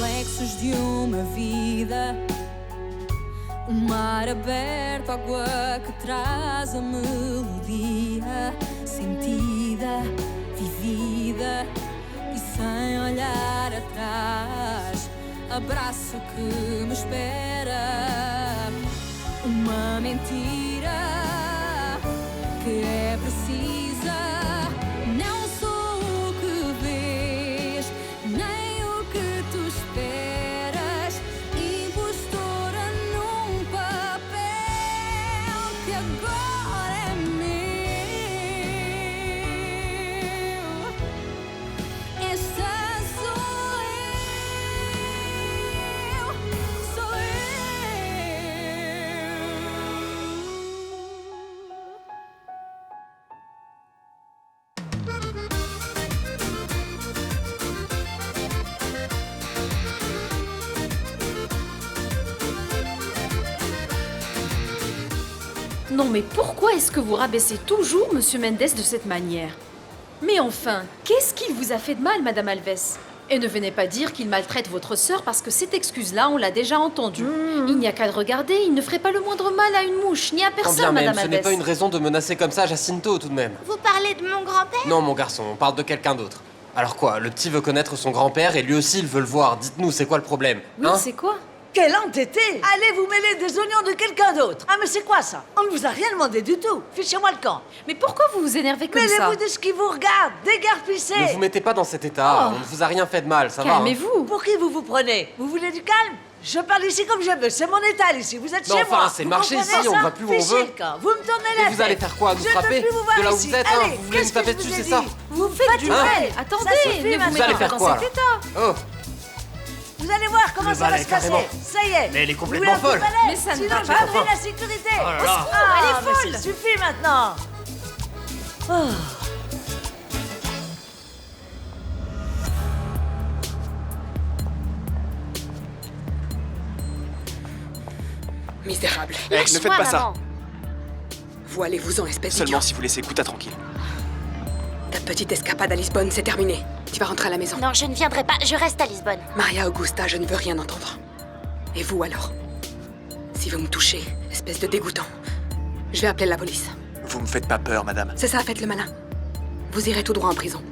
reflexos de uma vida. O mar aberto, água que traz a melodia sentida, vivida e sem olhar atrás. Abraço que me espera. Uma mentira que é precisa. Não sou o que vês, nem o que tu esperas. Impostora num papel que agora é meu. Esta sou eu, sou eu. Non mais pourquoi est-ce que vous rabaissez toujours Monsieur Mendes de cette manière? Mais enfin, qu'est-ce qu'il vous a fait de mal, Madame Alves? Et ne venez pas dire qu'il maltraite votre sœur parce que cette excuse-là, on l'a déjà entendue. Il n'y a qu'à le regarder, il ne ferait pas le moindre mal à une mouche, ni à Quand personne, bien même, Madame ce Alves. n'est pas une raison de menacer comme ça Jacinto, tout de même. Vous parlez de mon grand-père? Non, mon garçon, on parle de quelqu'un d'autre. Alors quoi, le petit veut connaître son grand-père et lui aussi il veut le voir. Dites-nous, c'est quoi le problème? Oui, Hein? c'est quoi? Quel entêté! Allez vous mêler des oignons de quelqu'un d'autre! Ah mais c'est quoi ça? On ne vous a rien demandé du tout! Fichez-moi le camp! Mais pourquoi vous vous énervez comme ça? Mêlez-vous de ce qui vous regarde! Ne Dégarpissez! vous mettez pas dans cet état, Oh. on ne vous a rien fait de mal, ça va. Hein? Calmez-vous. Pour qui vous vous prenez? Vous voulez du calme? Je parle ici comme je veux, c'est mon étal ici, vous êtes Mais chez enfin, moi! c'est Vous marcher comprenez ici, on ça? va plus où on Fichez veut. le camp, vous me tournez la Et tête! vous allez faire quoi, nous Je ne frapper? peux plus vous voir De là où ici. vous êtes, hein, Allez, vous voulez nous qu'est-ce taper que dessus, je vous ai c'est ça? dit? Vous faites du Hein? mal! Attendez, Ça suffit ne vous maintenant. Vous allez mettez faire pas quoi, dans là cet état. Oh, Vous allez voir comment Le ça va balai, se passer! carrément. Ça y est! Mais elle est Vous complètement voulez un coup de folle. balai? Mais ça ne Sinon, va je pas. vais appeler la sécurité! Oh là là. Au secours, elle est folle! folle. Ça suffit maintenant! Oh. Misérable. Eh, ne faites Lâche-moi, pas ça. maman. Voilez-vous-en, espèce Seulement d'idiot. si vous laissez Kuta tranquille. Ta petite escapade à Lisbonne, c'est terminé. Tu vas rentrer à la maison. Non, je ne viendrai pas, je reste à Lisbonne. Maria Augusta, je ne veux rien entendre. Et vous alors? Si vous me touchez, espèce de dégoûtant, je vais appeler la police. Vous me faites pas peur, madame. C'est ça, faites le malin. Vous irez tout droit en prison.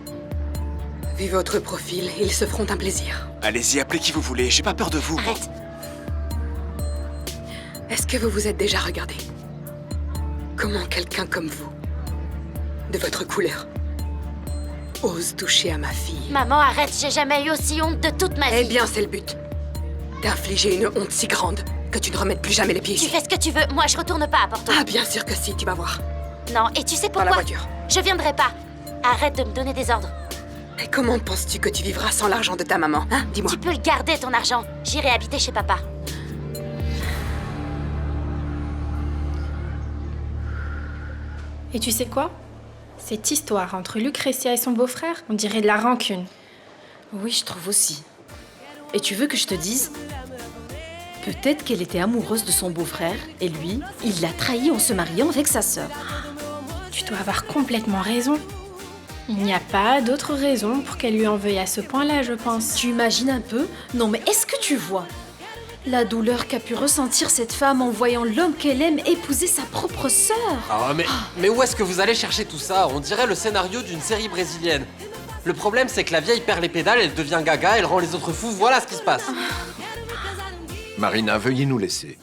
Vu votre profil, ils se feront un plaisir. Allez-y, appelez qui vous voulez, j'ai pas peur de vous. moi. Arrête. Est-ce que vous vous êtes déjà regardé? Comment quelqu'un comme vous, de votre couleur, ose toucher à ma fille? Maman, arrête, j'ai jamais eu aussi honte de toute ma vie. Eh bien, c'est le but. D'infliger une honte si grande que tu ne remettes plus jamais les pieds Tu ici. fais ce que tu veux, moi je retourne pas à Porto. Ah, bien sûr que si, tu vas voir. Non, et tu sais Dans pourquoi? la voiture. Je viendrai pas. Arrête de me donner des ordres. Et comment penses-tu que tu vivras sans l'argent de ta maman, hein? Dis-moi. Tu peux le garder, ton argent. J'irai habiter chez papa. Et tu sais quoi? Cette histoire entre Lucretia et son beau-frère, on dirait de la rancune. Oui, je trouve aussi. Et tu veux que je te dise? Peut-être qu'elle était amoureuse de son beau-frère, et lui, il l'a trahi en se mariant avec sa sœur. Tu dois avoir complètement raison. Il n'y a pas d'autre raison pour qu'elle lui en veuille à ce point-là, je pense. Tu imagines un peu? Non, mais est-ce que tu vois la douleur qu'a pu ressentir cette femme en voyant l'homme qu'elle aime épouser sa propre sœur? Ah, mais où est-ce que vous allez chercher tout ça? On dirait le scénario d'une série brésilienne. Le problème, c'est que la vieille perd les pédales, elle devient gaga, elle rend les autres fous, voilà ce qui se passe. Marina, veuillez nous laisser.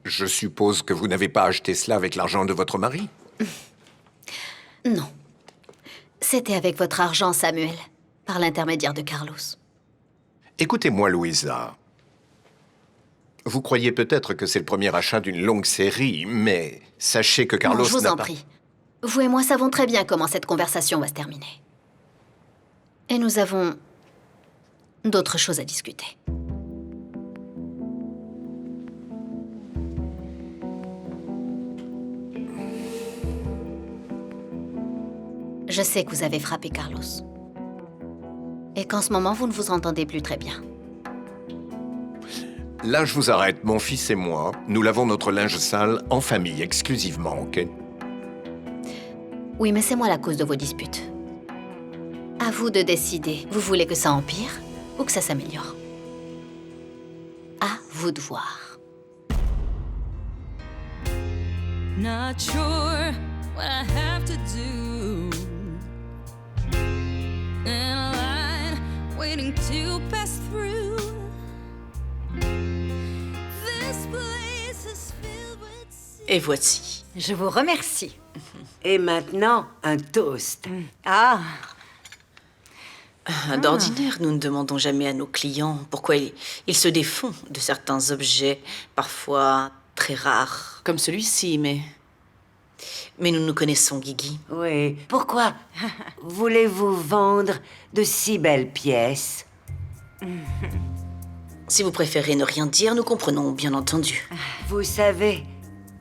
Je suppose que vous n'avez pas acheté cela avec l'argent de votre mari? Non. C'était avec votre argent, Samuel, par l'intermédiaire de Carlos. Écoutez-moi, Louisa. Vous croyez peut-être que c'est le premier achat d'une longue série, mais sachez que Carlos Non, je vous n'a en pas... prie. Vous et moi savons très bien comment cette conversation va se terminer. Et nous avons d'autres choses à discuter. Je sais que vous avez frappé Carlos. Et qu'en ce moment, vous ne vous entendez plus très bien. Là, je vous arrête. Mon fils et moi, nous lavons notre linge sale en famille, exclusivement, ok? Oui, mais c'est moi la cause de vos disputes. À vous de décider. Vous voulez que ça empire ou que ça s'améliore? À vous de voir. Not sure what I have to do. In a line waiting to pass through. This place is filled with... Et voici. Je vous remercie. Et maintenant, un toast. Ah, D'ordinaire, nous ne demandons jamais à nos clients pourquoi ils se défont de certains objets, parfois très rares, comme celui-ci, mais nous nous connaissons, Guigui. Oui. Pourquoi voulez-vous vendre de si belles pièces? Si vous préférez ne rien dire, nous comprenons, bien entendu. Vous savez,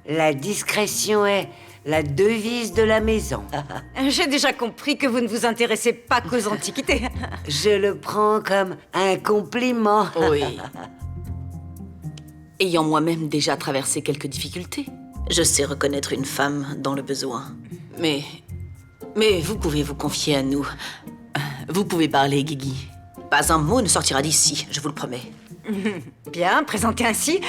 la discrétion est la devise de la maison. j'ai déjà compris que vous ne vous intéressez pas qu'aux antiquités. Je le prends comme un compliment. Oui. Ayant moi-même déjà traversé quelques difficultés, je sais reconnaître une femme dans le besoin. Mais vous pouvez vous confier à nous. Vous pouvez parler, Guigui. Pas un mot ne sortira d'ici, je vous le promets. Bien, présenté ainsi.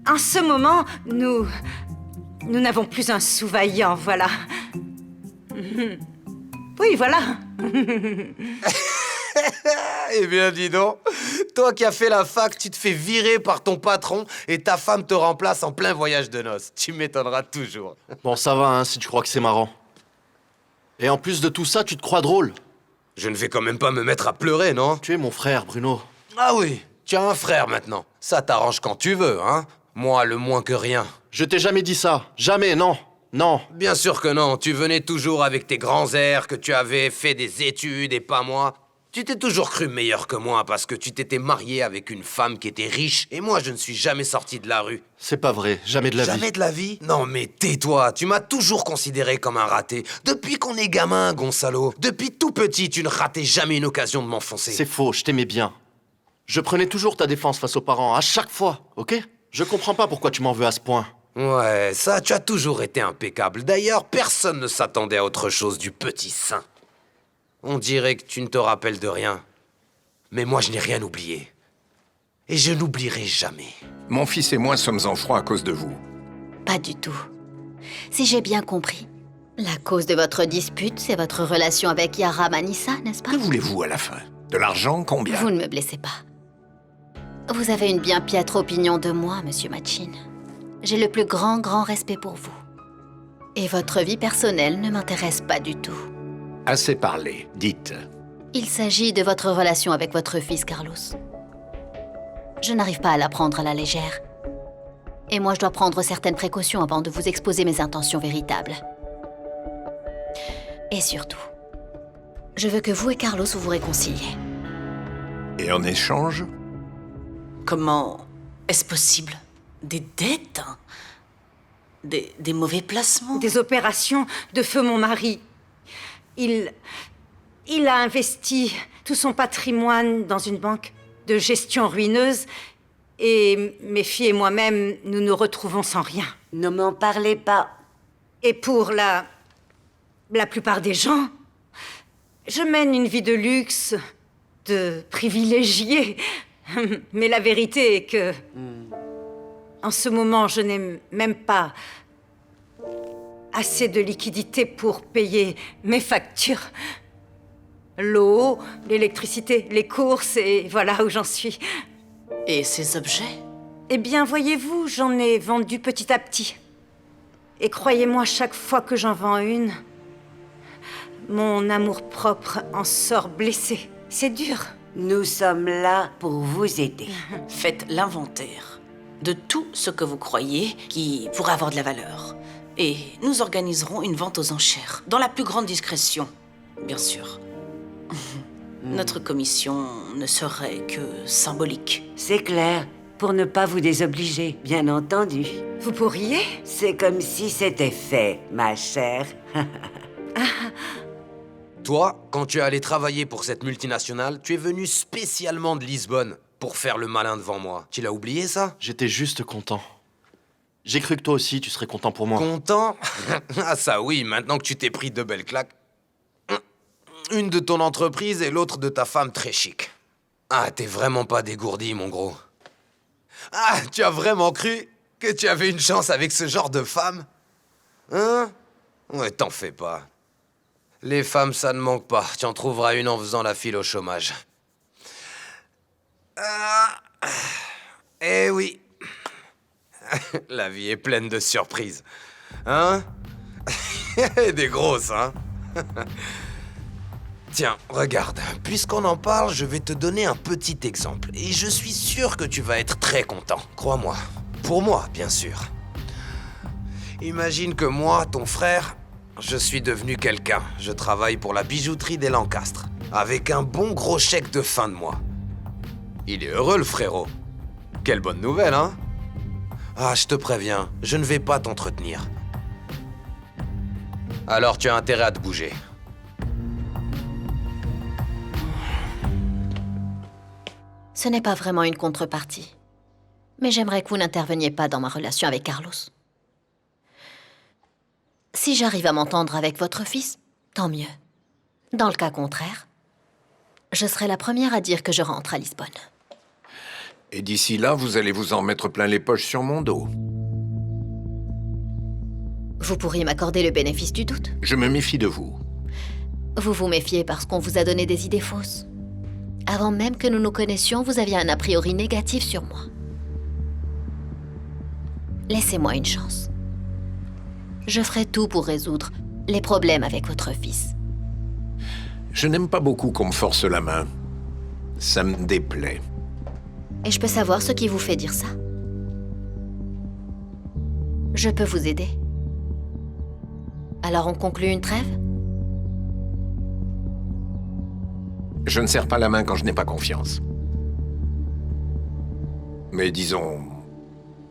En ce moment, nous n'avons plus un sous-vaillant, voilà. Oui, voilà. Eh bien, dis donc, toi qui as fait la fac, tu te fais virer par ton patron et ta femme te remplace en plein voyage de noces. Tu m'étonneras toujours. Bon, ça va, hein, si tu crois que c'est marrant. Et en plus de tout ça, tu te crois drôle. Je ne vais quand même pas me mettre à pleurer, non? Tu es mon frère, Bruno. Ah oui, tu as un frère maintenant. Ça t'arrange quand tu veux, hein? Moi, le moins que rien. Je t'ai jamais dit ça. Jamais, non. Non. Bien sûr que non. Tu venais toujours avec tes grands airs, que tu avais fait des études et pas moi. Tu t'es toujours cru meilleur que moi parce que tu t'étais marié avec une femme qui était riche et moi, je ne suis jamais sorti de la rue. C'est pas vrai. Jamais de la vie. Jamais de la vie? Non, mais tais-toi. Tu m'as toujours considéré comme un raté. Depuis qu'on est gamin, Gonzalo. Depuis tout petit, tu ne ratais jamais une occasion de m'enfoncer. C'est faux. Je t'aimais bien. Je prenais toujours ta défense face aux parents, à chaque fois, ok? Je comprends pas pourquoi tu m'en veux à ce point. Ouais, ça, tu as toujours été impeccable. D'ailleurs, personne ne s'attendait à autre chose du petit saint. On dirait que tu ne te rappelles de rien. Mais moi, je n'ai rien oublié. Et je n'oublierai jamais. Mon fils et moi sommes en froid à cause de vous. Pas du tout. Si j'ai bien compris, la cause de votre dispute, c'est votre relation avec Yara Manissa, n'est-ce pas? Que voulez-vous à la fin? De l'argent? Combien? Vous ne me blessez pas. Vous avez une bien piètre opinion de moi, monsieur Machin. J'ai le plus grand respect pour vous. Et votre vie personnelle ne m'intéresse pas du tout. Assez parlé, dites. Il s'agit de votre relation avec votre fils, Carlos. Je n'arrive pas à la prendre à la légère. Et moi, je dois prendre certaines précautions avant de vous exposer mes intentions véritables. Et surtout, je veux que vous et Carlos vous réconciliez. Et en échange? Comment est-ce possible? Des dettes? Des mauvais placements? Des opérations de feu mon mari. Il a investi tout son patrimoine dans une banque de gestion ruineuse et mes filles et moi-même, nous nous retrouvons sans rien. Ne m'en parlez pas. Et pour la plupart des gens, je mène une vie de luxe, de privilégié. Mais la vérité est que, en ce moment, je n'ai même pas assez de liquidités pour payer mes factures. L'eau, l'électricité, les courses, et voilà où j'en suis. Et ces objets? Eh bien, voyez-vous, j'en ai vendu petit à petit. Et croyez-moi, chaque fois que j'en vends une, mon amour-propre en sort blessé. C'est dur. Nous sommes là pour vous aider. Faites l'inventaire de tout ce que vous croyez qui pourrait avoir de la valeur. Et nous organiserons une vente aux enchères, dans la plus grande discrétion, bien sûr. Notre commission ne serait que symbolique. C'est clair. pour ne pas vous désobliger, bien entendu. Vous pourriez? C'est comme si c'était fait, ma chère. Toi, quand tu es allé travailler pour cette multinationale, tu es venu spécialement de Lisbonne pour faire le malin devant moi. Tu l'as oublié, ça? J'étais juste content. J'ai cru que toi aussi, tu serais content pour moi. Content? Ah ça oui, maintenant que tu t'es pris 2 belles claques. Une de ton entreprise et l'autre de ta femme très chic. Ah, t'es vraiment pas dégourdi, mon gros. Ah, tu as vraiment cru que tu avais une chance avec ce genre de femme? Hein? Ouais, t'en fais pas. Les femmes, ça ne manque pas. Tu en trouveras une en faisant la file au chômage. Eh oui. La vie est pleine de surprises. Hein? Des grosses, hein? Tiens, regarde. Puisqu'on en parle, je vais te donner un petit exemple. Et je suis sûr que tu vas être très content. Crois-moi. Pour moi, bien sûr. Imagine que moi, ton frère, je suis devenu quelqu'un. Je travaille pour la bijouterie des Lancastre. Avec un bon gros chèque de fin de mois. Il est heureux, le frérot. Quelle bonne nouvelle, hein? Ah, je te préviens, je ne vais pas t'entretenir. Alors tu as intérêt à te bouger. Ce n'est pas vraiment une contrepartie. Mais j'aimerais que vous n'interveniez pas dans ma relation avec Carlos. Si j'arrive à m'entendre avec votre fils, tant mieux. Dans le cas contraire, je serai la première à dire que je rentre à Lisbonne. Et d'ici là, vous allez vous en mettre plein les poches sur mon dos. Vous pourriez m'accorder le bénéfice du doute. Je me méfie de vous. Vous vous méfiez parce qu'on vous a donné des idées fausses. Avant même que nous nous connaissions, vous aviez un a priori négatif sur moi. Laissez-moi une chance. Je ferai tout pour résoudre les problèmes avec votre fils. Je n'aime pas beaucoup qu'on me force la main. Ça me déplaît. Et je peux savoir ce qui vous fait dire ça? Je peux vous aider. Alors on conclut une trêve? Je ne serre pas la main quand je n'ai pas confiance. Mais disons,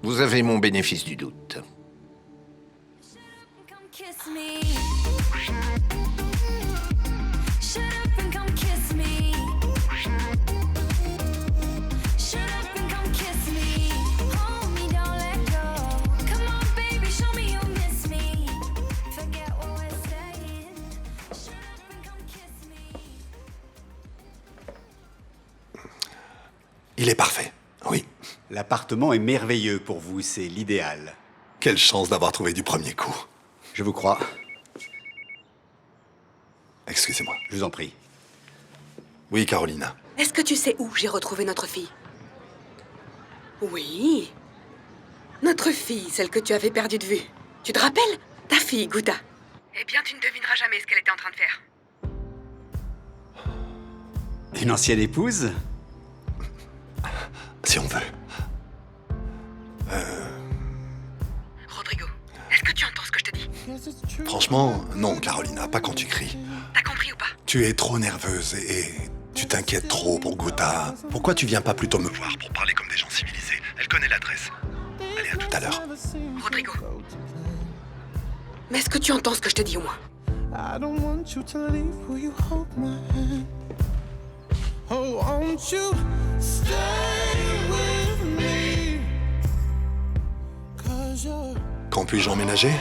vous avez mon bénéfice du doute. Il est parfait, oui. L'appartement est merveilleux pour vous, c'est l'idéal. Quelle chance d'avoir trouvé du premier coup. Je vous crois. Excusez-moi. Je vous en prie. Oui, Carolina. Est-ce que tu sais où j'ai retrouvé notre fille? Oui. Notre fille, celle que tu avais perdue de vue. Tu te rappelles? Ta fille, Gouda. Eh bien, tu ne devineras jamais ce qu'elle était en train de faire. Une ancienne épouse? Si on veut. Rodrigo, est-ce que tu entends ce que je te dis? Franchement, non, Carolina, pas quand tu cries. T'as compris ou pas? Tu es trop nerveuse et tu t'inquiètes trop pour Gouda. Pourquoi tu viens pas plutôt me voir pour parler comme des gens civilisés? Elle connaît l'adresse. Allez, à tout à l'heure. Rodrigo. Mais est-ce que tu entends ce que je te dis au moins? Oh, won't you stay with me? 'Cause you're... Quand puis-je emménager?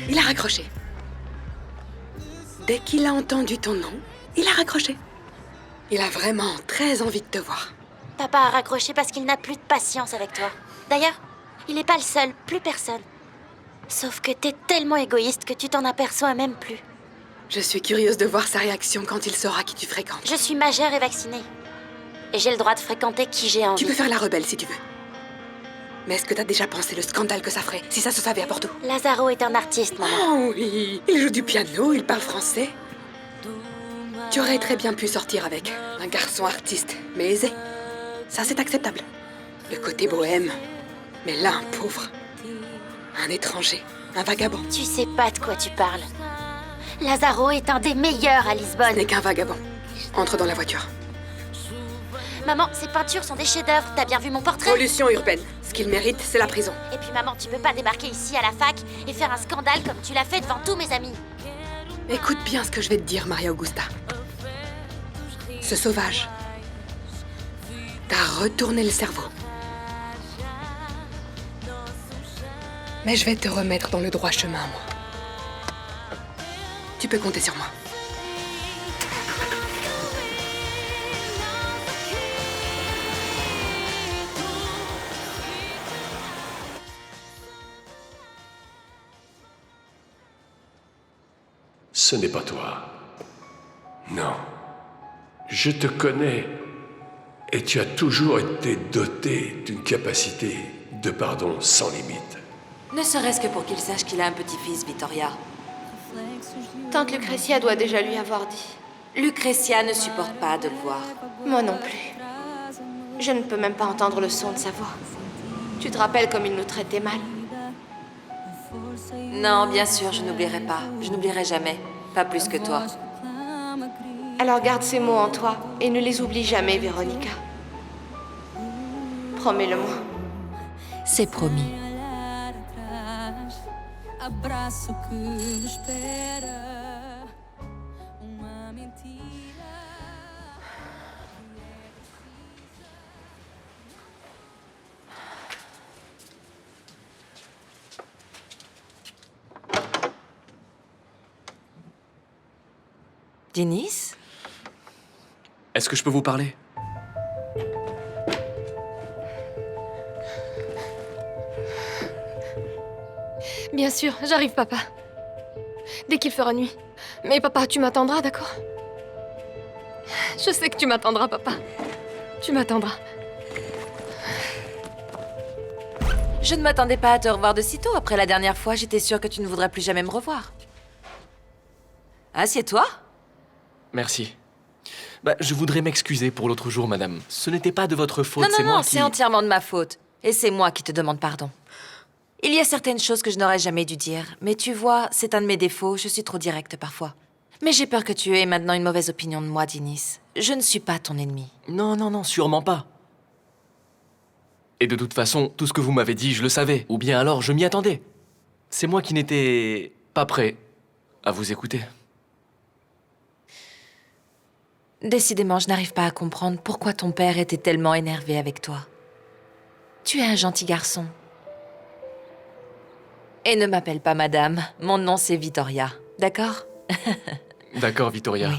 Il a raccroché. Dès qu'il a entendu ton nom, il a raccroché. Il a vraiment très envie de te voir. Papa a raccroché parce qu'il n'a plus de patience avec toi. D'ailleurs, il n'est pas le seul, plus personne. Sauf que t'es tellement égoïste que tu t'en aperçois même plus. Je suis curieuse de voir sa réaction quand il saura qui tu fréquentes. Je suis majeure et vaccinée. Et j'ai le droit de fréquenter qui j'ai envie. Tu peux faire la rebelle si tu veux. Mais est-ce que t'as déjà pensé le scandale que ça ferait si ça se savait à Porto? Lazaro est un artiste, maman. Oh oui, il joue du piano, il parle français. Tu aurais très bien pu sortir avec un garçon artiste, mais aisé. Ça, c'est acceptable. Le côté bohème. Mais là, un pauvre. Un étranger, un vagabond. Tu sais pas de quoi tu parles. Lazaro est un des meilleurs à Lisbonne. Ce n'est qu'un vagabond. Entre dans la voiture. Maman, ces peintures sont des chefs-d'œuvre. T'as bien vu mon portrait? Pollution urbaine. Ce qu'il mérite, c'est la prison. Et puis maman, tu peux pas débarquer ici à la fac et faire un scandale comme tu l'as fait devant tous mes amis. Écoute bien ce que je vais te dire, Maria Augusta. Ce sauvage t'a retourné le cerveau. Mais je vais te remettre dans le droit chemin, moi. Tu peux compter sur moi. Ce n'est pas toi. Non. Je te connais. Et tu as toujours été doté d'une capacité de pardon sans limite. Ne serait-ce que pour qu'il sache qu'il a un petit-fils, Vittoria. Tante Lucretia doit déjà lui avoir dit. Lucretia ne supporte pas de le voir. Moi non plus. Je ne peux même pas entendre le son de sa voix. Tu te rappelles comme il nous traitait mal? Non, bien sûr, je n'oublierai pas. Je n'oublierai jamais. Pas plus que toi. Alors garde ces mots en toi et ne les oublie jamais, Véronica. Promets-le-moi. C'est promis. Abraço que me espera, uma mentira. Denise? Est-ce que je peux vous parler? Bien sûr, j'arrive, papa. Dès qu'il fera nuit. Mais papa, tu m'attendras, d'accord? Je sais que tu m'attendras, papa. Tu m'attendras. Je ne m'attendais pas à te revoir de sitôt. Après la dernière fois, j'étais sûre que tu ne voudrais plus jamais me revoir. Assieds-toi. Merci. Je voudrais m'excuser pour l'autre jour, madame. Ce n'était pas de votre faute, c'est moi qui... c'est entièrement de ma faute. Et c'est moi qui te demande pardon. Il y a certaines choses que je n'aurais jamais dû dire. Mais tu vois, c'est un de mes défauts, je suis trop directe parfois. Mais j'ai peur que tu aies maintenant une mauvaise opinion de moi, Denise. Je ne suis pas ton ennemi. Non, sûrement pas. Et de toute façon, tout ce que vous m'avez dit, je le savais. Ou bien alors, je m'y attendais. C'est moi qui n'étais pas prêt à vous écouter. Décidément, je n'arrive pas à comprendre pourquoi ton père était tellement énervé avec toi. Tu es un gentil garçon. Et ne m'appelle pas madame. Mon nom, c'est Vittoria. D'accord? D'accord, Vittoria. Oui.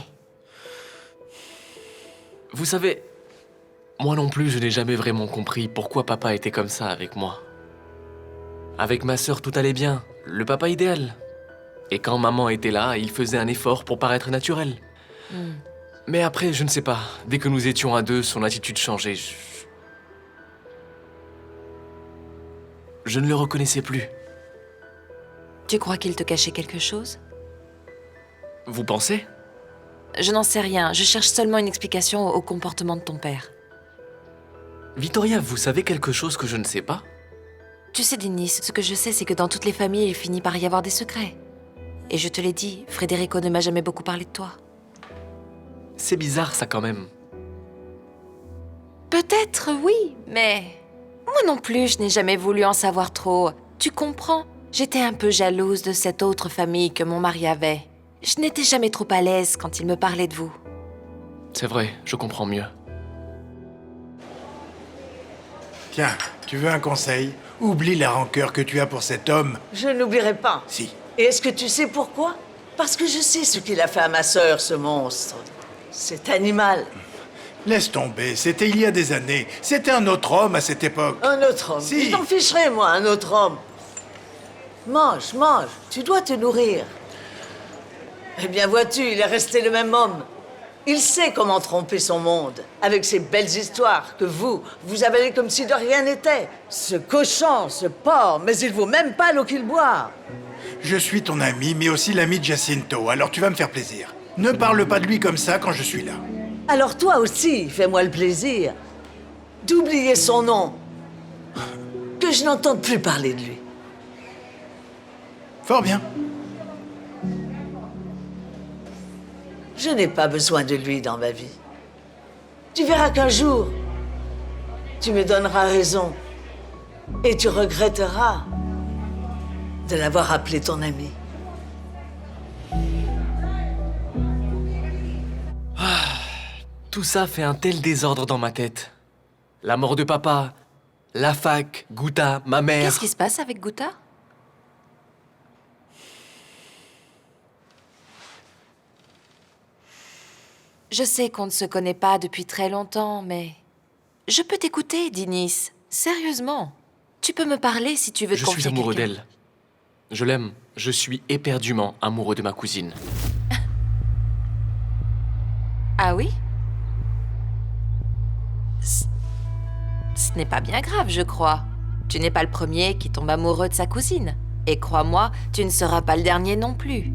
Vous savez, moi non plus, je n'ai jamais vraiment compris pourquoi papa était comme ça avec moi. Avec ma sœur, tout allait bien. Le papa idéal. Et quand maman était là, il faisait un effort pour paraître naturel. Mais après, je ne sais pas. Dès que nous étions à deux, son attitude changeait. Je ne le reconnaissais plus. Tu crois qu'il te cachait quelque chose? Vous pensez? Je n'en sais rien. Je cherche seulement une explication au comportement de ton père. Vittoria, vous savez quelque chose que je ne sais pas? Tu sais, Denise, ce que je sais, c'est que dans toutes les familles, il finit par y avoir des secrets. Et je te l'ai dit, Federico ne m'a jamais beaucoup parlé de toi. C'est bizarre, ça, quand même. Peut-être, oui, mais... Moi non plus, je n'ai jamais voulu en savoir trop. Tu comprends? J'étais un peu jalouse de cette autre famille que mon mari avait. Je n'étais jamais trop à l'aise quand il me parlait de vous. C'est vrai, je comprends mieux. Tiens, tu veux un conseil? Oublie la rancœur que tu as pour cet homme. Je n'oublierai pas. Si. Et est-ce que tu sais pourquoi? Parce que je sais ce qu'il a fait à ma sœur, ce monstre. Cet animal. Laisse tomber, c'était il y a des années. C'était un autre homme à cette époque. Un autre homme? Si. Je t'en ficherai, moi, un autre homme. Mange, mange, tu dois te nourrir. Eh bien, vois-tu, il est resté le même homme. Il sait comment tromper son monde, avec ces belles histoires que vous avalez comme si de rien n'était. Ce cochon, ce porc, mais il vaut même pas l'eau qu'il boit. Je suis ton ami, mais aussi l'ami de Jacinto, alors tu vas me faire plaisir. Ne parle pas de lui comme ça quand je suis là. Alors toi aussi, fais-moi le plaisir d'oublier son nom. Que je n'entende plus parler de lui. Fort bien. Je n'ai pas besoin de lui dans ma vie. Tu verras qu'un jour, tu me donneras raison. Et tu regretteras de l'avoir appelé ton ami. Tout ça fait un tel désordre dans ma tête. La mort de papa, la fac, Gouta, ma mère... Qu'est-ce qui se passe avec Gouta? Je sais qu'on ne se connaît pas depuis très longtemps, mais... Je peux t'écouter, Dinis. Sérieusement. Tu peux me parler si tu veux te Je confier suis amoureux quelqu'un. d'elle. Je l'aime. Je suis éperdument amoureux de ma cousine. Ah oui? Ce n'est pas bien grave, je crois. Tu n'es pas le premier qui tombe amoureux de sa cousine. Et crois-moi, tu ne seras pas le dernier non plus.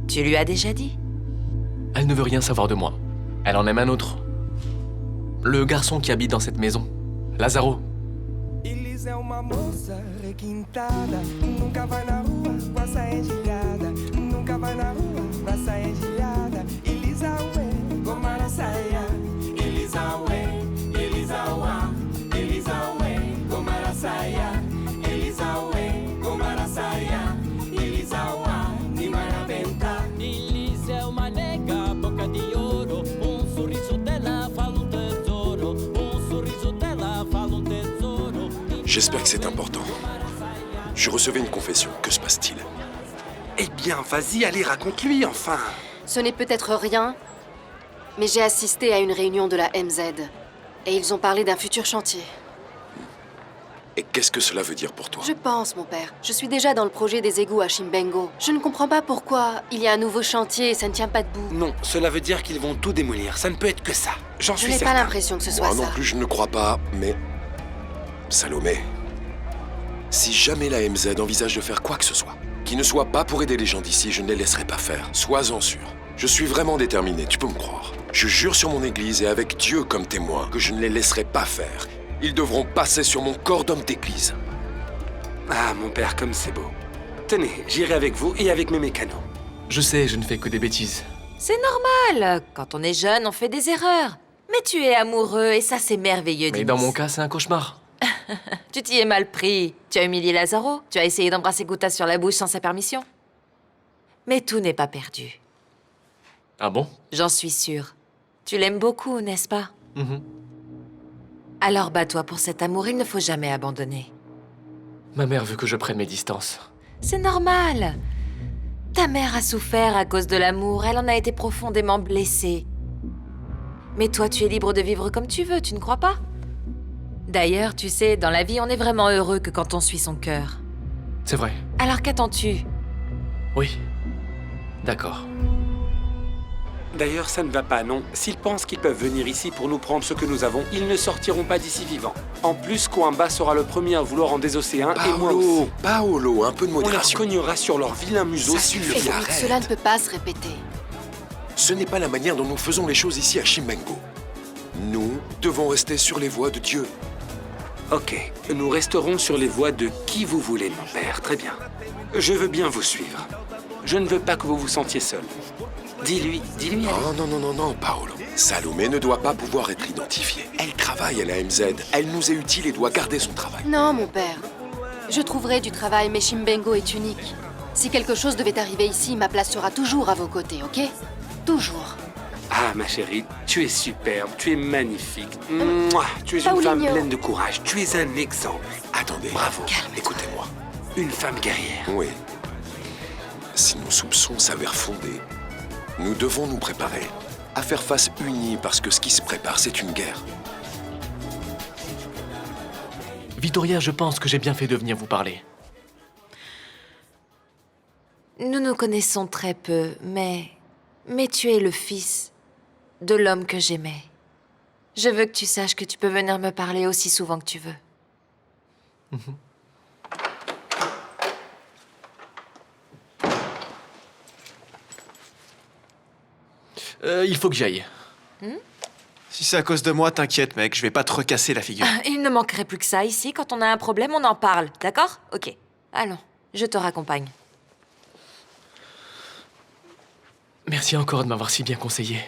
Tu lui as déjà dit? Elle ne veut rien savoir de moi. Elle en aime un autre. Le garçon qui habite dans cette maison. Lazaro. Elis é uma moça requintada, nunca vai na rua com a saia engelhada, nunca vai na rua com a saia engelhada. Elisa ué, gomara saia. Elisa ué, Elisa uá, Elisa ué, gomara saia. Elisa ué, gomara saia. Elisa uá, ni marabenta. Elisa é uma nega, boca de ouro, sorriso dela fala tesouro, sorriso dela fala tesouro. J'espère que c'est important. Je recevais une confession. Que se passe-t-il? Eh bien, vas-y, allez, raconte-lui, enfin. Ce n'est peut-être rien, mais j'ai assisté à une réunion de la MZ. Et ils ont parlé d'un futur chantier. Et qu'est-ce que cela veut dire pour toi? Je pense, mon père. Je suis déjà dans le projet des égouts à Chimbengo. Je ne comprends pas pourquoi il y a un nouveau chantier et ça ne tient pas debout. Non, cela veut dire qu'ils vont tout démolir. Ça ne peut être que ça. J'en Je suis n'ai certain. pas l'impression que ce soit Moi non ça. plus, je ne crois pas, mais... Salomé, si jamais la MZ envisage de faire quoi que ce soit, qui ne soit pas pour aider les gens d'ici, je ne les laisserai pas faire. Sois-en sûr. Je suis vraiment déterminé, tu peux me croire. Je jure sur mon église et avec Dieu comme témoin que je ne les laisserai pas faire. Ils devront passer sur mon corps d'homme d'église. Ah, mon père, comme c'est beau. Tenez, j'irai avec vous et avec mes mécanos. Je sais, je ne fais que des bêtises. C'est normal. Quand on est jeune, on fait des erreurs. Mais tu es amoureux et ça, c'est merveilleux, Mais Dinis. dans mon cas, c'est un cauchemar. Tu t'y es mal pris. Tu as humilié Lazaro. Tu as essayé d'embrasser Gouta sur la bouche sans sa permission. Mais tout n'est pas perdu. Ah bon? J'en suis sûre. Tu l'aimes beaucoup, n'est-ce pas? Mhm. Alors bats-toi pour cet amour, il ne faut jamais abandonner. Ma mère veut que je prenne mes distances. C'est normal. Ta mère a souffert à cause de l'amour, elle en a été profondément blessée. Mais toi, tu es libre de vivre comme tu veux, tu ne crois pas? D'ailleurs, tu sais, dans la vie, on est vraiment heureux que quand on suit son cœur. C'est vrai. Alors qu'attends-tu? Oui. D'accord. D'ailleurs, ça ne va pas, non. S'ils pensent qu'ils peuvent venir ici pour nous prendre ce que nous avons, ils ne sortiront pas d'ici vivants. En plus, Coimba sera le premier à vouloir en désosser un, et moi aussi. Paolo, un peu de On leur modération. cognera sur leur vilain museau Ça s'ils le suffit, font. arrête. Cela ne peut pas se répéter. Ce n'est pas la manière dont nous faisons les choses ici à Chimbengo. Nous devons rester sur les voies de Dieu. Ok, nous resterons sur les voies de qui vous voulez, mon père. Très bien. Je veux bien vous suivre. Je ne veux pas que vous vous sentiez seul. Dis-lui. Oh non, non, non, non, Paolo. Salomé ne doit pas pouvoir être identifiée. Elle travaille à la MZ. Elle nous est utile et doit garder son travail. Non, mon père. Je trouverai du travail, mais Chimbengo est unique. Si quelque chose devait arriver ici, ma place sera toujours à vos côtés, ok? Toujours. Ah, ma chérie, tu es superbe, tu es magnifique. Mouah, tu es une femme Paulinho. pleine de courage, tu es un exemple. Attendez, Bravo, écoutez-moi. une femme guerrière. Oui. Si nos soupçons s'avèrent fondés, nous devons nous préparer à faire face unis parce que ce qui se prépare, c'est une guerre. Vittoria, je pense que j'ai bien fait de venir vous parler. Nous nous connaissons très peu, mais tu es le fils de l'homme que j'aimais. Je veux que tu saches que tu peux venir me parler aussi souvent que tu veux. Il faut que j'aille. Si c'est à cause de moi, t'inquiète, mec, je vais pas te recasser la figure. Il ne manquerait plus que ça ici. Quand on a un problème, on en parle, d'accord? Ok. Allons, je te raccompagne. Merci encore de m'avoir si bien conseillé.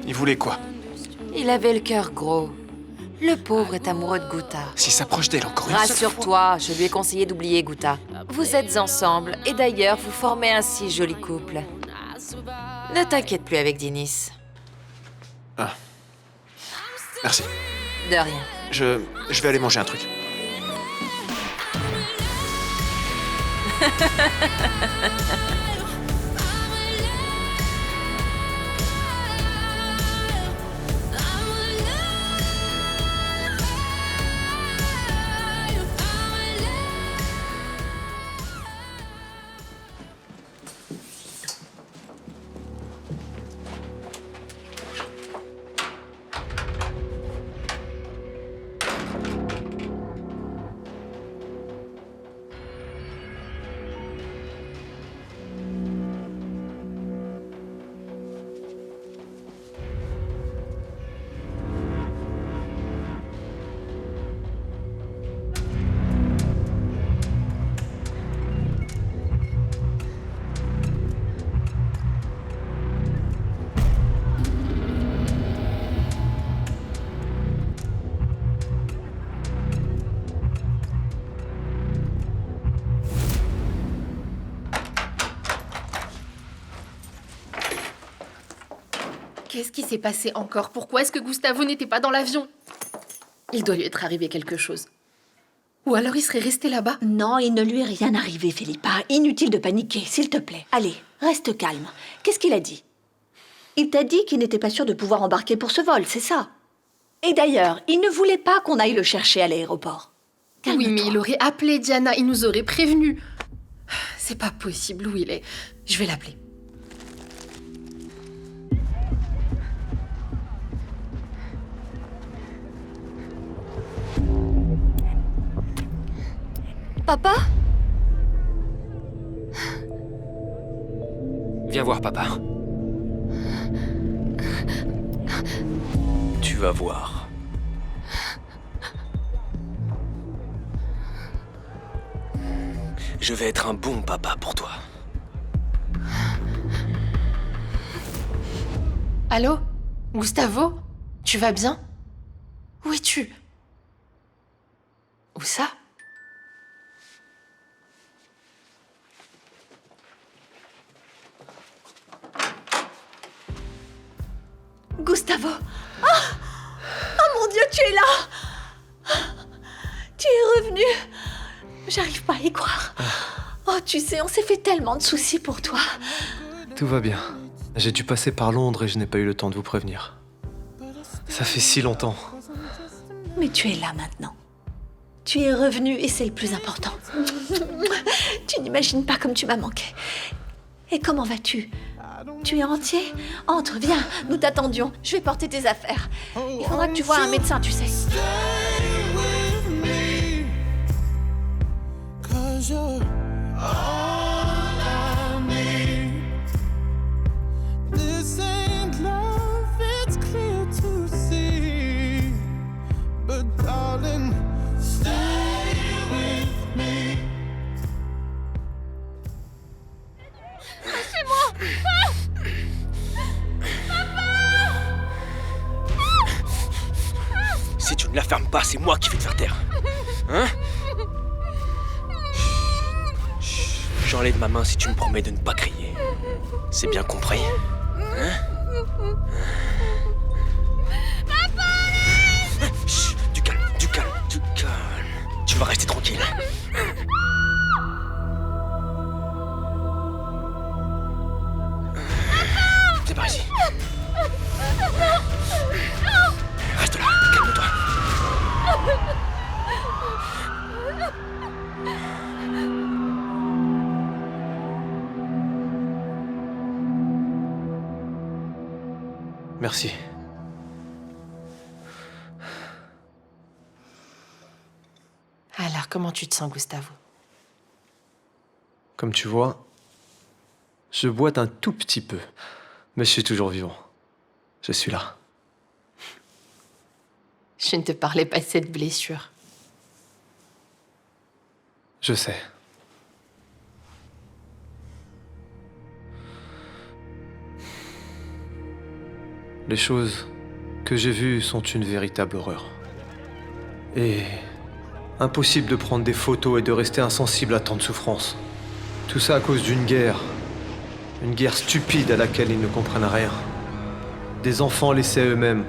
Il voulait quoi? Il avait le cœur gros. Le pauvre est amoureux de Guta. S'il s'approche d'elle encore une seule fois... Rassure-toi, je lui ai conseillé d'oublier Guta. Vous êtes ensemble, et d'ailleurs, vous formez un si joli couple. Ne t'inquiète plus avec Dinis. Ah. Merci. De rien. Je vais aller manger un truc. Qu'est-ce qui s'est passé encore? Pourquoi est-ce que Gustavo n'était pas dans l'avion? Il doit lui être arrivé quelque chose. Ou alors il serait resté là-bas? Non, il ne lui est rien arrivé, Philippa. Inutile de paniquer, s'il te plaît. Allez, reste calme. Qu'est-ce qu'il a dit? Il t'a dit qu'il n'était pas sûr de pouvoir embarquer pour ce vol, c'est ça? Et d'ailleurs, il ne voulait pas qu'on aille le chercher à l'aéroport. Oui, mais il aurait appelé Diana, il nous aurait prévenu. C'est pas possible où il est. Je vais l'appeler. Papa? Viens voir papa. Tu vas voir. Je vais être un bon papa pour toi. Allô? Gustavo? Tu vas bien? Où es-tu? Où ça? Gustavo! Oh mon Dieu, tu es là! Tu es revenu! J'arrive pas à y croire. Oh, tu sais, on s'est fait tellement de soucis pour toi. Tout va bien. J'ai dû passer par Londres et je n'ai pas eu le temps de vous prévenir. Ça fait si longtemps. Mais tu es là maintenant. Tu es revenu et c'est le plus important. Tu n'imagines pas comme tu m'as manqué. Et comment vas-tu? Tu es entier? Entre, viens, nous t'attendions. Je vais porter tes affaires. Il faudra que tu voies un médecin, tu sais. Si tu ne la fermes pas, c'est moi qui vais te faire taire. Hein? Chut. J'enlève ma main si tu me promets de ne pas crier. C'est bien compris? Hein? Chut, du calme, du calme, du calme. Tu vas rester tranquille. C'est par ici. Reste là, calme-toi. Merci. Alors, comment tu te sens, Gustavo? Comme tu vois, je boite un tout petit peu, mais je suis toujours vivant. Je suis là. Je ne te parlais pas de cette blessure. Je sais. Les choses que j'ai vues sont une véritable horreur. Et impossible de prendre des photos et de rester insensible à tant de souffrances. Tout ça à cause d'une guerre. Une guerre stupide à laquelle ils ne comprennent rien. Des enfants laissés à eux-mêmes,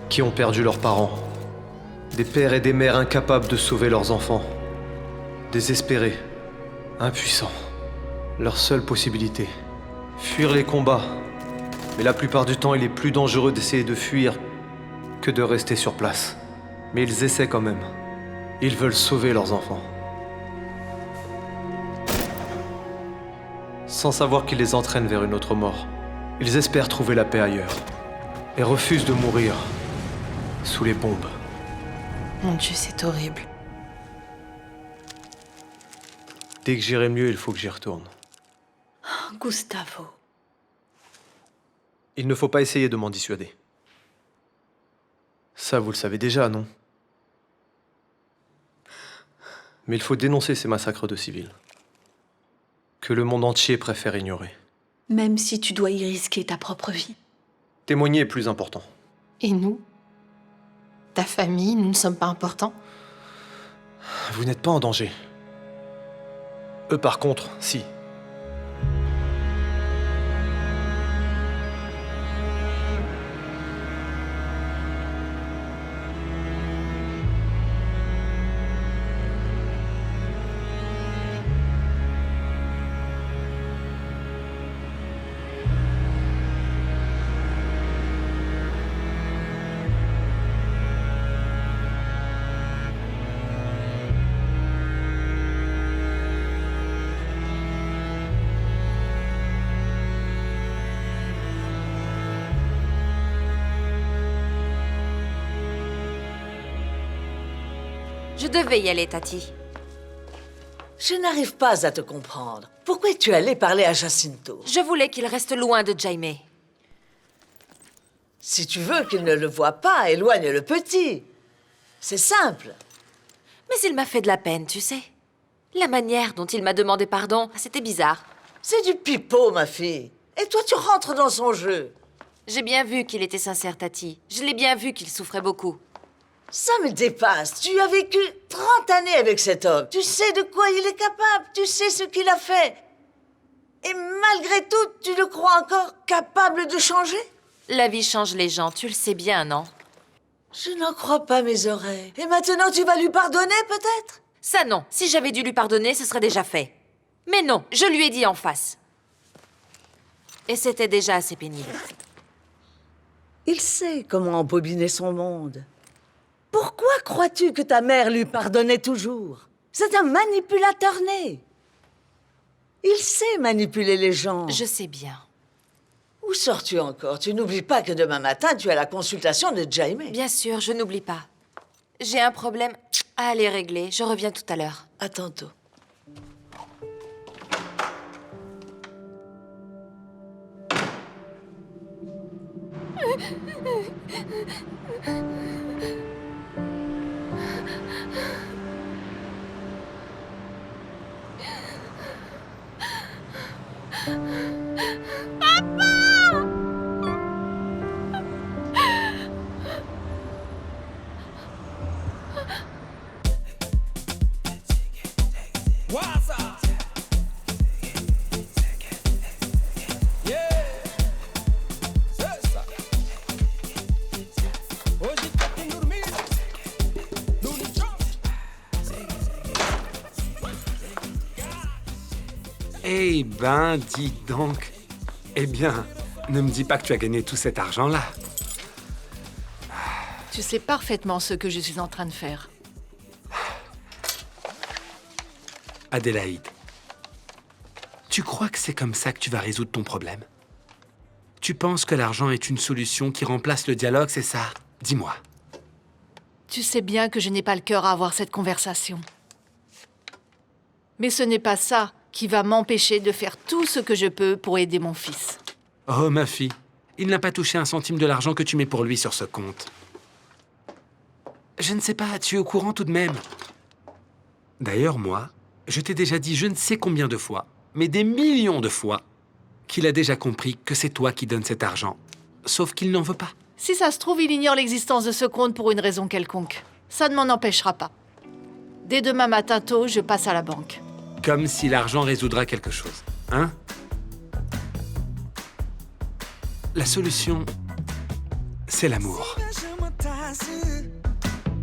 qui ont perdu leurs parents. Des pères et des mères incapables de sauver leurs enfants. Désespérés, impuissants. Leur seule possibilité, fuir les combats. Mais la plupart du temps, il est plus dangereux d'essayer de fuir que de rester sur place. Mais ils essaient quand même. Ils veulent sauver leurs enfants. Sans savoir qu'ils les entraînent vers une autre mort. Ils espèrent trouver la paix ailleurs. Et refusent de mourir sous les bombes. Mon Dieu, c'est horrible. Dès que j'irai mieux, il faut que j'y retourne. Gustavo. Il ne faut pas essayer de m'en dissuader. Ça, vous le savez déjà, non? Mais il faut dénoncer ces massacres de civils. Que le monde entier préfère ignorer. Même si tu dois y risquer ta propre vie. Témoigner est plus important. Et nous? Ta famille, nous ne sommes pas importants? Vous n'êtes pas en danger. Eux, par contre, si. Je devais y aller, Tati. Je n'arrive pas à te comprendre. Pourquoi es-tu allé parler à Jacinto? Je voulais qu'il reste loin de Jaime. Si tu veux qu'il ne le voie pas, éloigne le petit. C'est simple. Mais il m'a fait de la peine, tu sais. La manière dont il m'a demandé pardon, c'était bizarre. C'est du pipeau, ma fille. Et toi, tu rentres dans son jeu. J'ai bien vu qu'il était sincère, Tati. Je l'ai bien vu qu'il souffrait beaucoup. Ça me dépasse. Tu as vécu 30 années avec cet homme. Tu sais de quoi il est capable. Tu sais ce qu'il a fait. Et malgré tout, tu le crois encore capable de changer? La vie change les gens, tu le sais bien, non? Je n'en crois pas mes oreilles. Et maintenant, tu vas lui pardonner, peut-être? Ça, non. Si j'avais dû lui pardonner, ce serait déjà fait. Mais non, je lui ai dit en face. Et c'était déjà assez pénible. Il sait comment embobiner son monde. Pourquoi crois-tu que ta mère lui pardonnait toujours? C'est un manipulateur né. Il sait manipuler les gens. Je sais bien. Où sors-tu encore? Tu n'oublies pas que demain matin, tu as la consultation de Jaime. Bien sûr, je n'oublie pas. J'ai un problème à aller régler. Je reviens tout à l'heure. À tantôt. Eh ben, dis donc. Eh bien, ne me dis pas que tu as gagné tout cet argent-là. Tu sais parfaitement ce que je suis en train de faire. Adélaïde, tu crois que c'est comme ça que tu vas résoudre ton problème? Tu penses que l'argent est une solution qui remplace le dialogue, c'est ça? Dis-moi. Tu sais bien que je n'ai pas le cœur à avoir cette conversation. Mais ce n'est pas ça qui va m'empêcher de faire tout ce que je peux pour aider mon fils. Oh, ma fille, il n'a pas touché un centime de l'argent que tu mets pour lui sur ce compte. Je ne sais pas, tu es au courant tout de même. D'ailleurs, moi, je t'ai déjà dit je ne sais combien de fois, mais des millions de fois, qu'il a déjà compris que c'est toi qui donnes cet argent sauf qu'il n'en veut pas. Si ça se trouve, il ignore l'existence de ce compte pour une raison quelconque. Ça ne m'en empêchera pas. Dès demain matin tôt, je passe à la banque. Comme si l'argent résoudra quelque chose, hein? La solution, c'est l'amour.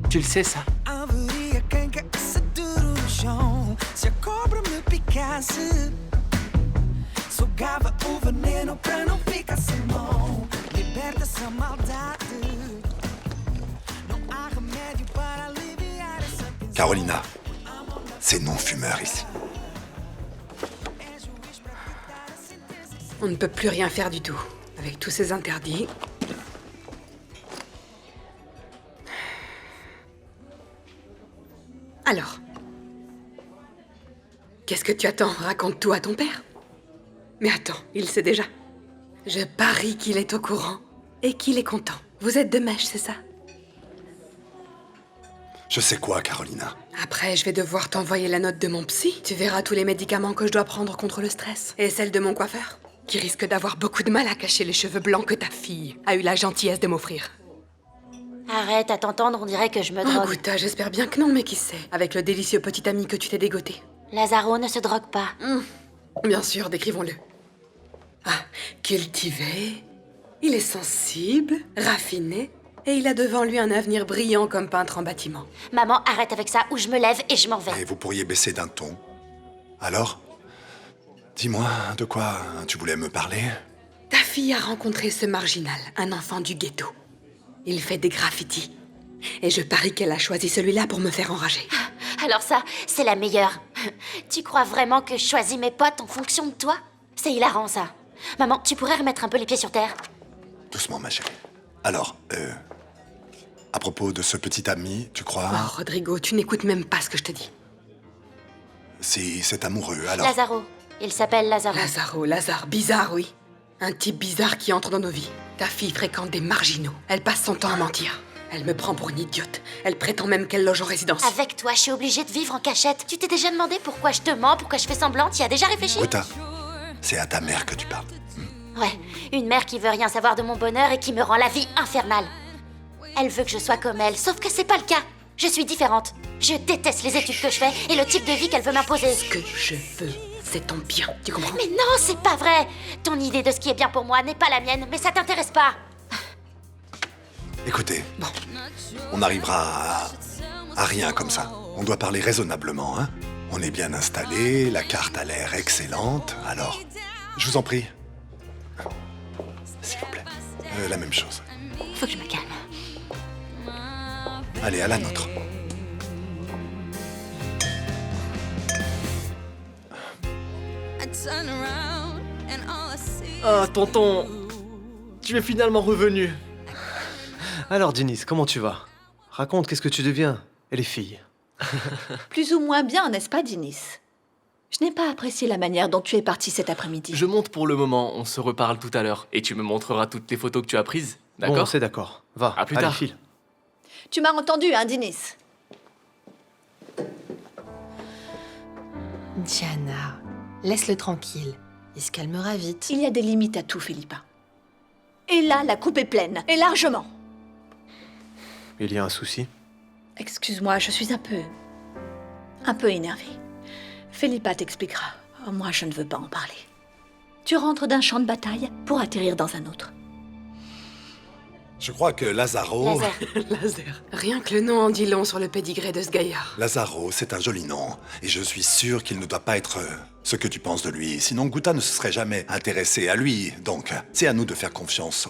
Tu le sais, ça? Haveria quem caísse duro no chão se a cobra me picasse. Sugava o veneno pra não ficar sem mão. Liberta essa maldade. Não há remédio para aliviar essa tensão. Carolina, c'est non-fumeur ici. On ne peut plus rien faire du tout. Avec tous ces interdits. Alors, qu'est-ce que tu attends? Raconte tout à ton père. Mais attends, il sait déjà. Je parie qu'il est au courant et qu'il est content. Vous êtes de mèche, c'est ça? Je sais quoi, Carolina? Après, je vais devoir t'envoyer la note de mon psy. Tu verras tous les médicaments que je dois prendre contre le stress. Et celle de mon coiffeur, qui risque d'avoir beaucoup de mal à cacher les cheveux blancs que ta fille a eu la gentillesse de m'offrir. Arrête, à t'entendre, on dirait que je me Oh, drogue. Gouta, j'espère bien que non, mais qui sait? Avec le délicieux petit ami que tu t'es dégoté. Lazaro ne se drogue pas. Bien sûr, décrivons-le. Ah, cultivé, il est sensible, raffiné, et il a devant lui un avenir brillant comme peintre en bâtiment. Maman, arrête avec ça ou je me lève et je m'en vais. Et vous pourriez baisser d'un ton. Alors? Dis-moi, de quoi tu voulais me parler? Ta fille a rencontré ce marginal, un enfant du ghetto. Il fait des graffitis. Et je parie qu'elle a choisi celui-là pour me faire enrager. Alors ça, c'est la meilleure. Tu crois vraiment que je choisis mes potes en fonction de toi? C'est hilarant, ça. Maman, tu pourrais remettre un peu les pieds sur terre? Doucement, ma chérie. Alors, à propos de ce petit ami, tu crois? Oh, Rodrigo, tu n'écoutes même pas ce que je te dis. Si c'est amoureux, alors... Lazaro. Il s'appelle Lazaro. Lazare, bizarre, oui. Un type bizarre qui entre dans nos vies. Ta fille fréquente des marginaux. Elle passe son temps à mentir. Elle me prend pour une idiote. Elle prétend même qu'elle loge en résidence. Avec toi, je suis obligée de vivre en cachette. Tu t'es déjà demandé pourquoi je te mens, pourquoi je fais semblant? Tu y as déjà réfléchi? Gouta, c'est à ta mère que tu parles. Ouais, une mère qui veut rien savoir de mon bonheur et qui me rend la vie infernale. Elle veut que je sois comme elle, sauf que c'est pas le cas. Je suis différente. Je déteste les études que je fais et le type de vie qu'elle veut m'imposer. Ce que je veux, c'est ton bien, tu comprends? Mais non, c'est pas vrai. Ton idée de ce qui est bien pour moi n'est pas la mienne, mais ça t'intéresse pas. Écoutez, on arrivera à rien comme ça. On doit parler raisonnablement, hein? On est bien installé, la carte a l'air excellente, alors... Je vous en prie. S'il vous plaît. La même chose. Faut que je me calme. Allez, à la nôtre. Ah, tonton, tu es finalement revenu. Alors, Denise, comment tu vas? Raconte, qu'est-ce que tu deviens? Et les filles? Plus ou moins bien, n'est-ce pas, Dinis? Je n'ai pas apprécié la manière dont tu es parti cet après-midi. Je monte pour le moment, on se reparle tout à l'heure. Et tu me montreras toutes tes photos que tu as prises, d'accord? Bon, c'est d'accord. Va, à plus allez, tard. file. Tu m'as entendu, hein, Dinis? Diana, laisse-le tranquille. Il se calmera vite. Il y a des limites à tout, Philippa. Et là, la coupe est pleine, et largement. Il y a un souci? Excuse-moi, je suis un peu énervée. Philippa t'expliquera. Moi, je ne veux pas en parler. Tu rentres d'un champ de bataille pour atterrir dans un autre. Je crois que Lazaro... Laser. Rien que le nom en dit long sur le pédigré de ce gaillard. Lazaro, c'est un joli nom. Et je suis sûr qu'il ne doit pas être ce que tu penses de lui. Sinon, Gouta ne se serait jamais intéressé à lui. Donc, c'est à nous de faire confiance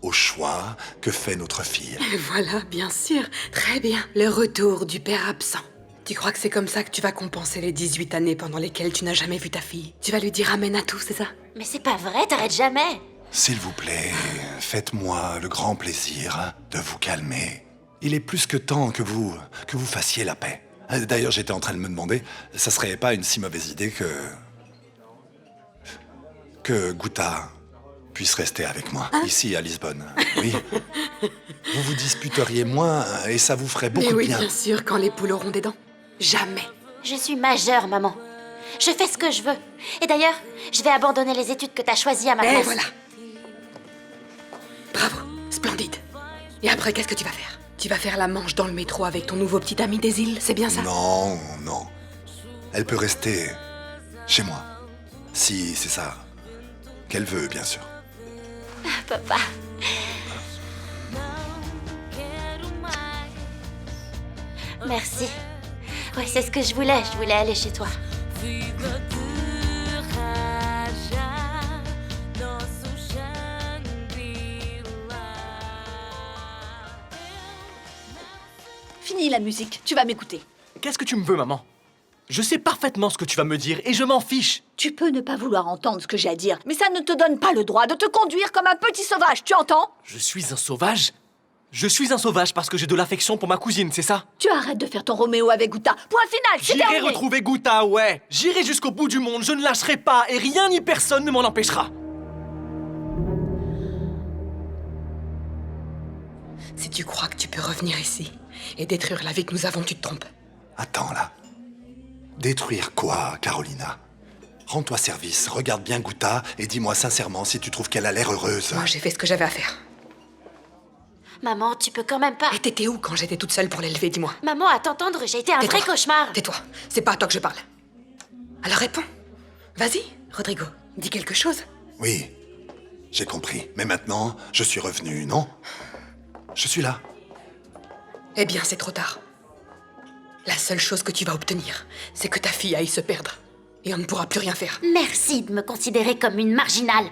au choix que fait notre fille. Et voilà, bien sûr. Très bien. Le retour du père absent. Tu crois que c'est comme ça que tu vas compenser les 18 années pendant lesquelles tu n'as jamais vu ta fille? Tu vas lui dire amen à tout, c'est ça? Mais c'est pas vrai, t'arrêtes jamais. S'il vous plaît, faites-moi le grand plaisir de vous calmer. Il est plus que temps que vous fassiez la paix. D'ailleurs, j'étais en train de me demander, ça serait pas une si mauvaise idée que Gouta puisse rester avec moi, ici à Lisbonne. Oui. Vous vous disputeriez moins et ça vous ferait beaucoup Mais de oui, bien. bien sûr, quand les poules auront des dents. Jamais. Je suis majeure, maman. Je fais ce que je veux. Et d'ailleurs, je vais abandonner les études que t'as choisies à ma place. Et voilà. Et après, qu'est-ce que tu vas faire? Tu vas faire la manche dans le métro avec ton nouveau petit ami des îles, c'est bien ça? Non, non. Elle peut rester chez moi. Si c'est ça qu'elle veut, bien sûr. Papa. Merci. Ouais, c'est ce que je voulais aller chez toi. Fini la musique, tu vas m'écouter. Qu'est-ce que tu me veux, maman? Je sais parfaitement ce que tu vas me dire et je m'en fiche. Tu peux ne pas vouloir entendre ce que j'ai à dire, mais ça ne te donne pas le droit de te conduire comme un petit sauvage, tu entends? Je suis un sauvage? Je suis un sauvage parce que j'ai de l'affection pour ma cousine, c'est ça? Tu arrêtes de faire ton Roméo avec Gouta. Point final, c'est terminé. J'irai retrouver Gouta, ouais. J'irai jusqu'au bout du monde, je ne lâcherai pas et rien ni personne ne m'en empêchera. Si tu crois que tu peux revenir ici et détruire la vie que nous avons, tu te trompes. Attends là. Détruire quoi, Carolina? Rends-toi service, regarde bien Gouta et dis-moi sincèrement si tu trouves qu'elle a l'air heureuse. Moi, j'ai fait ce que j'avais à faire. Maman, tu peux quand même pas... Et t'étais où quand j'étais toute seule pour l'élever, dis-moi? Maman, à t'entendre, j'ai été un vrai cauchemar. Tais-toi, c'est pas à toi que je parle. Alors réponds. Vas-y, Rodrigo, dis quelque chose. Oui, j'ai compris. Mais maintenant, je suis revenu, non? Je suis là. Eh bien, c'est trop tard. La seule chose que tu vas obtenir, c'est que ta fille aille se perdre. Et on ne pourra plus rien faire. Merci de me considérer comme une marginale.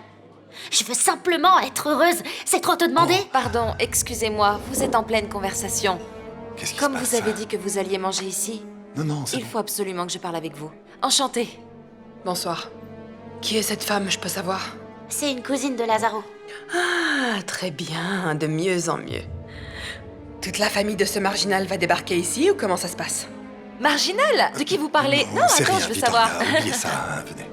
Je veux simplement être heureuse. C'est trop te demander? Pardon, excusez-moi, vous êtes en pleine conversation. Qu'est-ce qui Comme se passe? vous avez dit que vous alliez manger ici, Non, c'est il faut absolument que je parle avec vous. Enchantée. Bonsoir. Qui est cette femme, je peux savoir? C'est une cousine de Lazaro. Ah, très bien, de mieux en mieux. Toute la famille de ce marginal va débarquer ici ou comment ça se passe? Marginal? De qui vous parlez? Non, c'est attends, rien, je veux Victoria, savoir. oubliez ça, hein, venez.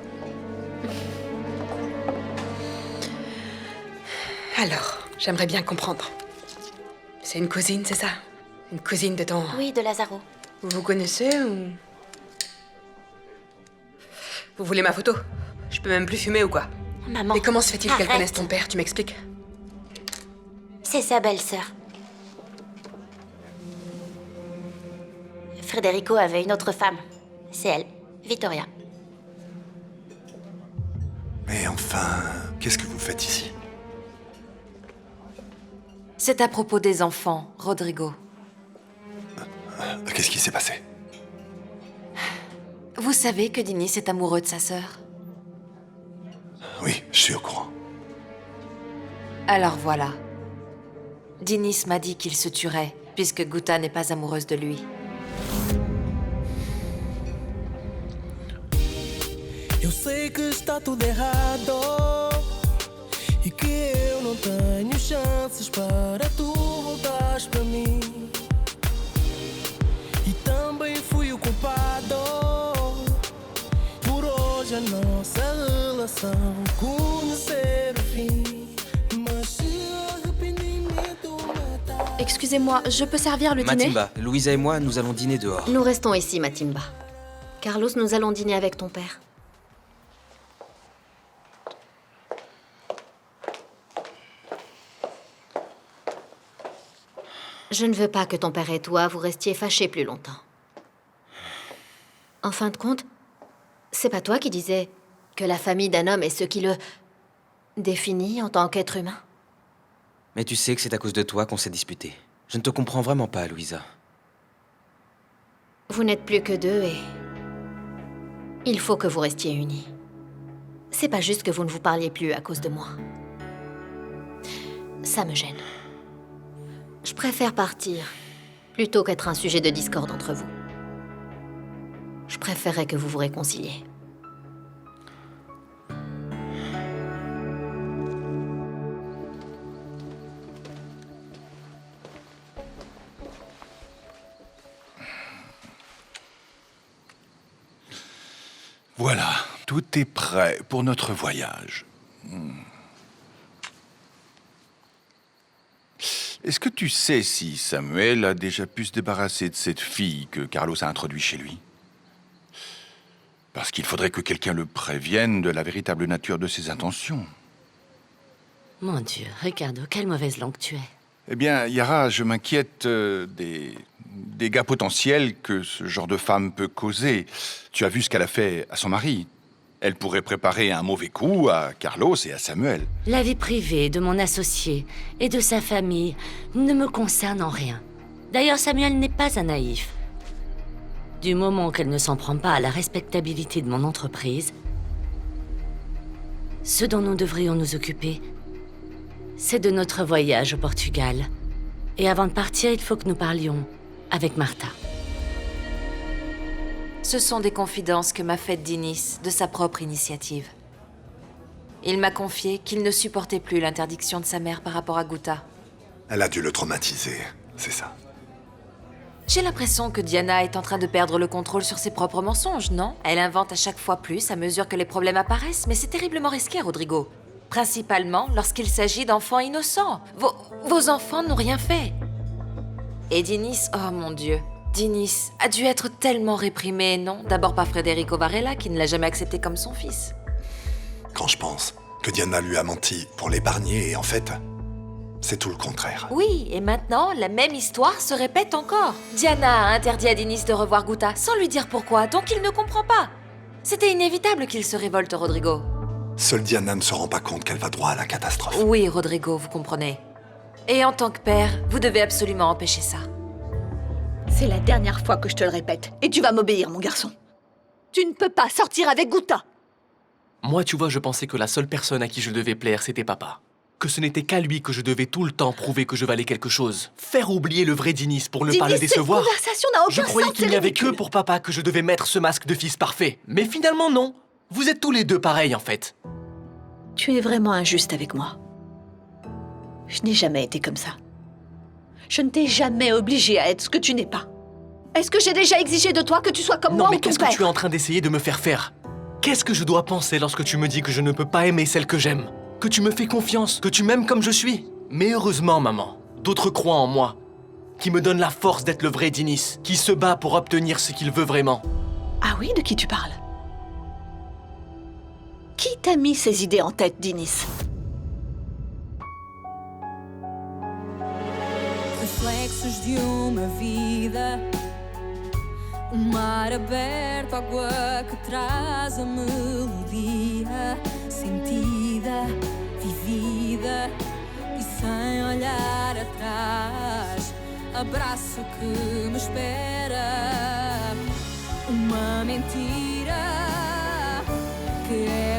Alors, j'aimerais bien comprendre. C'est une cousine, c'est ça? Une cousine de ton... Oui, de Lazaro. Vous vous connaissez ou... Vous voulez ma photo? Je peux même plus fumer ou quoi? Maman, Mais comment se fait-il qu'elle arrête. connaisse ton père? Tu m'expliques? C'est sa belle-sœur. Federico avait une autre femme. C'est elle, Vittoria. Mais enfin, qu'est-ce que vous faites ici? C'est à propos des enfants, Rodrigo. Qu'est-ce qui s'est passé? Vous savez que Dinis est amoureux de sa sœur? Oui, je suis au courant. Alors voilà. Dinis m'a dit qu'il se tuerait, puisque Gouta n'est pas amoureuse de lui. Eu sei que está tudo errado e que eu não tenho chances para tu voltares para mim. E também fui o culpado por hoje a nossa relação conhecer o fim. Mas se o arrependimento matar. Excusez-moi, je peux servir le dîner? Matimba, Louisa et moi, nous allons dîner dehors. Nous restons ici, Matimba. Carlos, nous allons dîner avec ton père. Je ne veux pas que ton père et toi vous restiez fâchés plus longtemps. En fin de compte, c'est pas toi qui disais que la famille d'un homme est ce qui le définit en tant qu'être humain? Mais tu sais que c'est à cause de toi qu'on s'est disputé. Je ne te comprends vraiment pas, Louisa. Vous n'êtes plus que deux et... il faut que vous restiez unis. C'est pas juste que vous ne vous parliez plus à cause de moi. Ça me gêne. Je préfère partir, plutôt qu'être un sujet de discorde entre vous. Je préférerais que vous vous réconciliez. Voilà, tout est prêt pour notre voyage. Est-ce que tu sais si Samuel a déjà pu se débarrasser de cette fille que Carlos a introduite chez lui? Parce qu'il faudrait que quelqu'un le prévienne de la véritable nature de ses intentions. Mon Dieu, Ricardo, quelle mauvaise langue tu es. Eh bien, Yara, je m'inquiète des dégâts potentiels que ce genre de femme peut causer. Tu as vu ce qu'elle a fait à son mari. Elle pourrait préparer un mauvais coup à Carlos et à Samuel. La vie privée de mon associé et de sa famille ne me concerne en rien. D'ailleurs, Samuel n'est pas un naïf. Du moment qu'elle ne s'en prend pas à la respectabilité de mon entreprise, ce dont nous devrions nous occuper, c'est de notre voyage au Portugal. Et avant de partir, il faut que nous parlions avec Martha. Ce sont des confidences que m'a faites Dinis de sa propre initiative. Il m'a confié qu'il ne supportait plus l'interdiction de sa mère par rapport à Guta. Elle a dû le traumatiser, c'est ça. J'ai l'impression que Diana est en train de perdre le contrôle sur ses propres mensonges, non? Elle invente à chaque fois plus à mesure que les problèmes apparaissent, mais c'est terriblement risqué, Rodrigo. Principalement lorsqu'il s'agit d'enfants innocents. Vos enfants n'ont rien fait. Et Dinis, oh mon Dieu, Dinis a dû être tellement réprimé, non? D'abord par Federico Varela, qui ne l'a jamais accepté comme son fils. Quand je pense que Diana lui a menti pour l'épargner, et en fait, c'est tout le contraire. Oui, et maintenant, la même histoire se répète encore. Diana a interdit à Dinis de revoir Guta, sans lui dire pourquoi, donc il ne comprend pas. C'était inévitable qu'il se révolte, Rodrigo. Seule Diana ne se rend pas compte qu'elle va droit à la catastrophe. Oui, Rodrigo, vous comprenez. Et en tant que père, vous devez absolument empêcher ça. C'est la dernière fois que je te le répète. Et tu vas m'obéir, mon garçon. Tu ne peux pas sortir avec Guta. Moi, tu vois, je pensais que la seule personne à qui je devais plaire, c'était papa. Que ce n'était qu'à lui que je devais tout le temps prouver que je valais quelque chose. Faire oublier le vrai Dinis pour ne pas le décevoir. Cette conversation n'a aucun Je croyais sens, qu'il n'y c'est avait ridicule. que pour papa que je devais mettre ce masque de fils parfait. Mais finalement, non. Vous êtes tous les deux pareils, en fait. Tu es vraiment injuste avec moi. Je n'ai jamais été comme ça. Je ne t'ai jamais obligée à être ce que tu n'es pas. Est-ce que j'ai déjà exigé de toi que tu sois comme Non, moi mais ou ton qu'est-ce père? que tu es en train d'essayer de me faire faire? Qu'est-ce que je dois penser lorsque tu me dis que je ne peux pas aimer celle que j'aime? Que tu me fais confiance, que tu m'aimes comme je suis? Mais heureusement, maman, d'autres croient en moi, qui me donnent la force d'être le vrai Dinis, qui se bat pour obtenir ce qu'il veut vraiment. Ah oui, de qui tu parles? Qui t'a mis ces idées en tête, Dinis? Reflexos de uma vida, mar aberto, água que traz a melodia sentida, vivida e sem olhar atrás. Abraço que me espera, uma mentira que é